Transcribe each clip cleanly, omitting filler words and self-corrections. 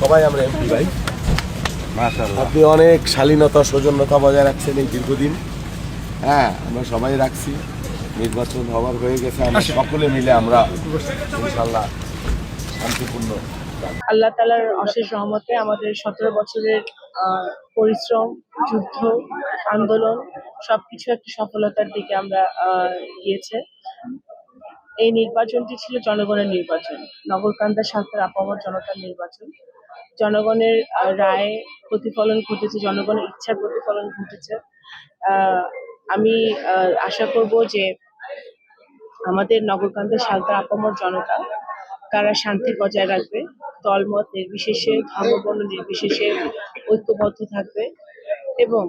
সবাই আমরা এমপি ভাই। আপনি অনেক শালীনতা সৌজন্যতা বজায় রাখছেন এই দীর্ঘদিন। হ্যাঁ, আমরা সবাই রাখছি। নির্বাচন হওয়ার হয়ে গেছে, আমরা সকলে মিলে আমরা ইনশাল্লাহ শান্তিপূর্ণ। আল্লাহ তাআলার অশেষ রহমতে আমাদের 17 বছরের পরিশ্রম, যুদ্ধ, আন্দোলন সবকিছু একটা সফলতার দিকে আমরা গিয়েছে। এই নির্বাচনটি ছিল জনগণের নির্বাচন, নগরকান্দা সালতার আপামর জনতার নির্বাচন। জনগণের রায় প্রতিফলন ঘটেছে, জনগণের ইচ্ছার প্রতিফলন ঘটেছে। আমি আশা করব যে আমাদের নগরকান্দা সালতার আপামর জনতা তারা শান্তি বজায় রাখবে, দলমত নির্বিশেষে, ধর্মবর্ণ নির্বিশেষে ঐক্যবদ্ধ থাকবে এবং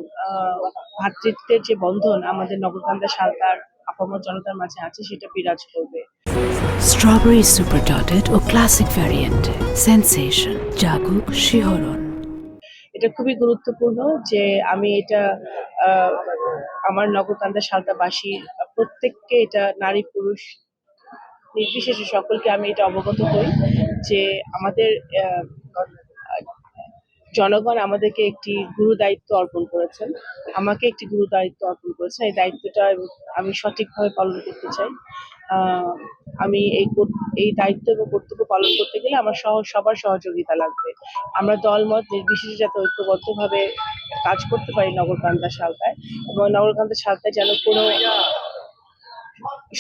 ভ্রাতৃত্বের যে বন্ধন আমাদের নগরকান্দা সালতার আপামর জনতার মাঝে আছে সেটা বিরাজ করবে। স্ট্রবেরি সুপার ডটেড ও ক্লাসিক ভ্যারিয়েন্ট সেন্সেশন জাগুক শিহরণ। এটা খুবই গুরুত্বপূর্ণ যে আমি এটা আমার নগরকান্দা সালতাবাসী প্রত্যেককে, এটা নারী পুরুষ নির্বিশেষে সকলকে আমি এটা অবগত করি যে আমাদের জনগণ আমাদেরকে একটি গুরু দায়িত্ব অর্পণ করেছেন, আমাকে একটি গুরু দায়িত্ব অর্পণ করেছেন। এই দায়িত্বটা আমি সঠিকভাবে পালন করতে চাই। আমি এই দায়িত্ব এবং কর্তব্য পালন করতে গেলে আমার সবার সহযোগিতা লাগবে। আমরা দলমত নির্বিশেষে যাতে ঐক্যবদ্ধভাবে কাজ করতে পারি নগরকান্দা সালতায়, এবং নগরকান্দা সালতায় যেন কোনো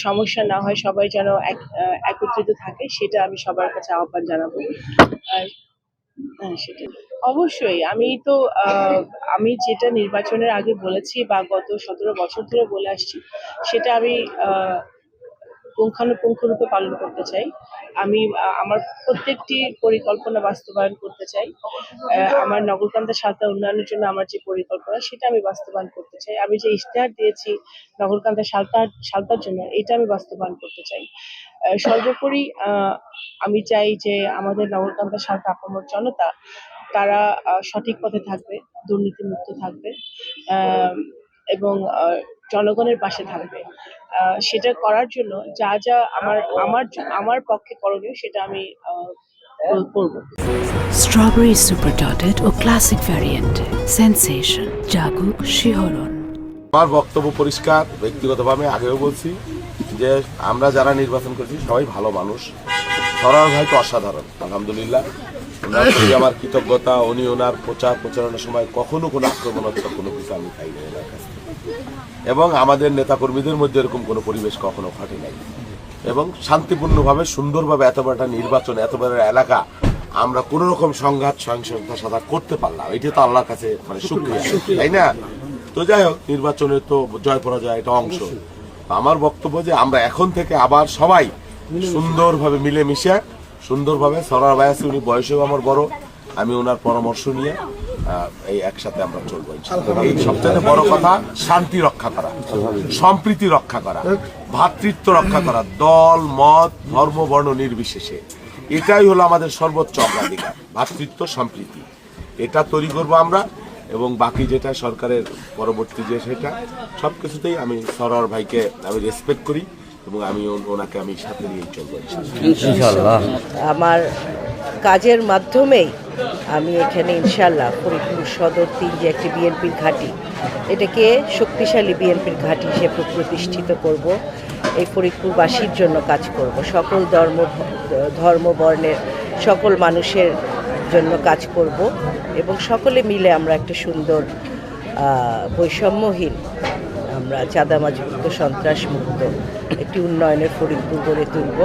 সমস্যা না হয়, সবাই যেন একত্রিত থাকে, সেটা আমি সবার কাছে আহ্বান জানাবো। সেটা অবশ্যই আমি যেটা নির্বাচনের আগে বলেছি বা গত 17 বছর ধরে বলে আসছি, সেটা আমি পুঙ্খানুপুঙ্খরূপে পালন করতে চাই। আমি আমার প্রত্যেকটি পরিকল্পনা বাস্তবায়ন করতে চাই। আমার নগরকান্দা সালতা উন্নয়নের জন্য আমার যে পরিকল্পনা সেটা আমি বাস্তবায়ন করতে চাই। আমি যে ইশতেহার দিয়েছি নগরকান্দা সালতার জন্য, এটা আমি বাস্তবায়ন করতে চাই। সর্বোপরি আমি চাই যে আমাদের নগরকান্দা সালতা আপামর জনতা তারা সঠিক পথে থাকবে, দুর্নীতিমুক্ত থাকবে এবং জনগণের পাশে থাকবে। সেটা করার জন্য যা যা আমার পক্ষে করণীয় সেটা আমি করব। স্ট্রবেরি সুপার ডটেড ও ক্লাসিক ভ্যারিয়েন্ট সেন্সেশন জাগুক শিহরণ। আমার বক্তব্য পরিষ্কার, ব্যক্তিগতভাবে আগেও বলছি যে আমরা যারা নির্বাচন করছি সবাই ভালো মানুষ। সরার ভাই তো অসাধারণ, আলহামদুলিল্লাহ। ওনার প্রতি আমার কৃতজ্ঞতা। উনি ওনার প্রচারণার সময় কখনো কোনো আক্রমণাত্মক কোনো কিছু আমি খাইনি ওনার কাছ থেকে, এবং আমাদের নেতাকর্মীদের মধ্যে এরকম কোনো পরিবেশ কখনো ঘটে নাই, এবং শান্তিপূর্ণভাবে সুন্দরভাবে এত বড় একটা নির্বাচন, এত বড় এলাকা আমরা কোনো রকম সংঘাত সহিংসতার সাথে করতে পারলাম। এটা তো আল্লাহর কাছে মানে শুকরিয়া, তাই না? তো যাই হোক, নির্বাচনের তো জয় পরাজয় এটা অংশ। আমার বক্তব্য যে আমরা এখন থেকে আবার সবাই সুন্দরভাবে মিলেমিশে সুন্দরভাবে, সরার ভাই আছে, উনি বয়সেও আমার বড়, আমি ওনার পরামর্শ নিয়ে এই একসাথে আমরা চলবো। এই সবচেয়ে বড় কথা শান্তি রক্ষা করা, সম্প্রীতি রক্ষা করা, ভ্রাতৃত্ব রক্ষা করা, দল মত ধর্ম বর্ণ নির্বিশেষে। এটাই হলো আমাদের সর্বোচ্চ অগ্রাধিকার, ভ্রাতৃত্ব সম্প্রীতি। এটা তৈরি করবো আমরা, এবং বাকি যেটা সরকারের পরবর্তী যে সেটা সবকিছুতেই আমি সরার ভাইকে আমি রেসপেক্ট করি, এবং আমি ওনাকে আমি সাথে নিয়ে চলবো ইনশাআল্লাহ। আমার কাজের মাধ্যমেই আমি এখানে ইনশাআল্লাহ ফরিদপুর সদর 3 যে একটি বিএনপির ঘাঁটি, এটাকে শক্তিশালী বিএনপির ঘাঁটি হিসেবে প্রতিষ্ঠিত করব। এই ফরিদপুরবাসীর জন্য কাজ করব, সকল ধর্ম বর্ণের সকল মানুষের জন্য কাজ করব, এবং সকলে মিলে আমরা একটা সুন্দর বৈষম্যহীন, আমরা চাঁদাবাজমুক্ত সন্ত্রাসমুক্ত একটি উন্নয়নের ফরিদপুর গড়ে তুলব।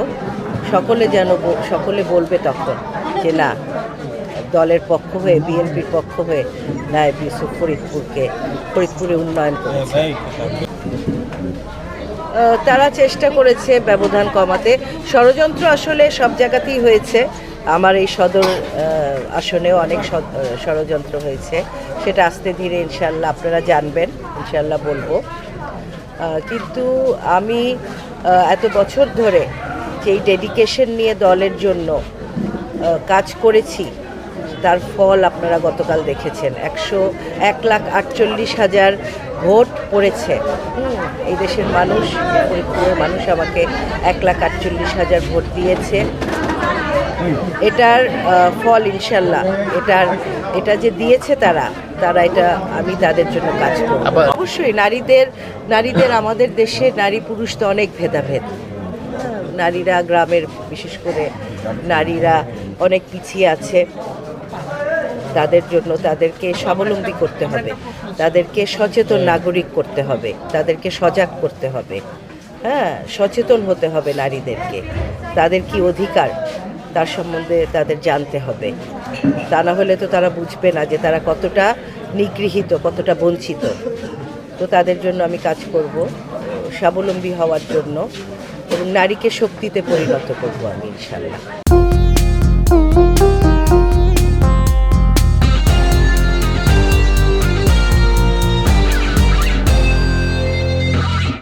সকলে বলবে তখন যে না, দলের পক্ষ হয়ে, বিএনপির পক্ষ হয়ে নায়েব ইউসুফ ফরিদপুরে উন্নয়ন করেছে। তারা চেষ্টা করেছে ব্যবধান কমাতে। ষড়যন্ত্র আসলে সব জায়গাতেই হয়েছে, আমার এই সদর আসনেও অনেক ষড়যন্ত্র হয়েছে, সেটা আস্তে ধীরে ইনশাল্লাহ আপনারা জানবেন, ইনশাল্লাহ বলবো। কিন্তু আমি এত বছর ধরে যেই ডেডিকেশন নিয়ে দলের জন্য কাজ করেছি, তার ফল আপনারা গতকাল দেখেছেন। 1,48,000 ভোট পড়েছে। এই দেশের মানুষ, ফরিদপুরের মানুষ আমাকে 1,48,000 ভোট দিয়েছে। এটার ফল ইনশাল্লাহ এটা যে দিয়েছে তারা এটা আমি তাদের জন্য কাজ করব। অবশ্যই নারীদের আমাদের দেশে নারী পুরুষ তো অনেক ভেদাভেদ। নারীরা গ্রামের বিশেষ করে নারীরা অনেক পিছিয়ে আছে। তাদের জন্য তাদেরকে স্বাবলম্বী করতে হবে, তাদেরকে সচেতন নাগরিক করতে হবে, তাদেরকে সজাগ করতে হবে। হ্যাঁ, সচেতন হতে হবে নারীদেরকে। তাদের কি অধিকার তার সম্বন্ধে তাদের জানতে হবে। তা না হলে তো তারা বুঝবে না যে তারা কতটা নিগৃহীত, কতটা বঞ্চিত। তো তাদের জন্য আমি কাজ করব, স্বাবলম্বী হওয়ার জন্য, এবং নারীকে শক্তিতে পরিণত করব আমি ইনশাআল্লাহ।